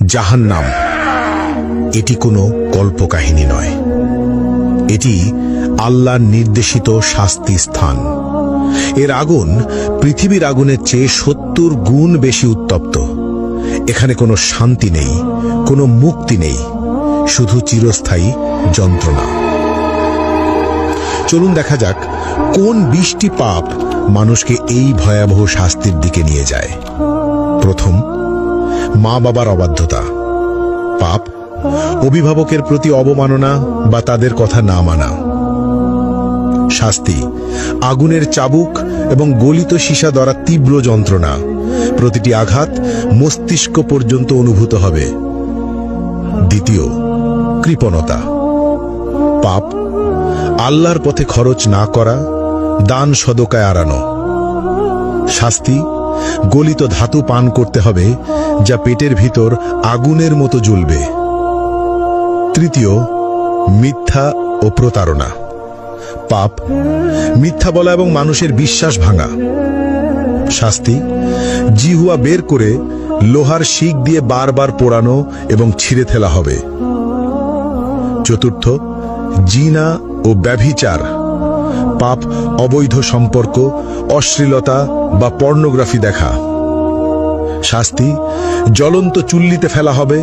জাহান্নাম এটি কোনো কল্পকাহিনী নয়, এটি আল্লাহর নির্দেশিত শাস্তি স্থান। এর আগুন পৃথিবীর আগুনের চেয়ে ৭০ গুণ বেশি উত্তপ্ত। এখানে কোনো শান্তি নেই, কোনো মুক্তি নেই, শুধু চিরস্থায়ী যন্ত্রণা। চলুন দেখা যাক কোন ২০টি পাপ মানুষকে এই ভয়াবহ শাস্তির দিকে নিয়ে যায়। প্রথম, মা বাবার অবাধ্যতা। পাপ অভিভাবকের প্রতি অবমাননা বা তাদের কথা না মানা। শাস্তি আগুনের চাবুক এবং গলিত সীসা দ্বারা তীব্র যন্ত্রণা, প্রতিটি আঘাত মস্তিষ্ক পর্যন্ত অনুভূত হবে। দ্বিতীয়, কৃপণতা। পাপ আল্লাহর পথে খরচ না করা, দান সদকায় এড়ানো। শাস্তি গলিত ধাতু পান করতে হবে, যা পেটের ভিতর আগুনের মতো জ্বলবে। তৃতীয়, মিথ্যা ও প্রতারণা। পাপ মিথ্যা বলা এবং মানুষের বিশ্বাস ভাঙা। শাস্তি জিহ্বা বের করে লোহার শিক দিয়ে বারবার পোড়ানো এবং ছিঁড়ে ফেলা হবে। চতুর্থ, জিনা ও ব্যভিচার। পাপ অবৈধ সম্পর্ক, অশ্লীলতা বা পর্নোগ্রাফি দেখা। শাস্তি জ্বলন্ত চুল্লিতে ফেলা হবে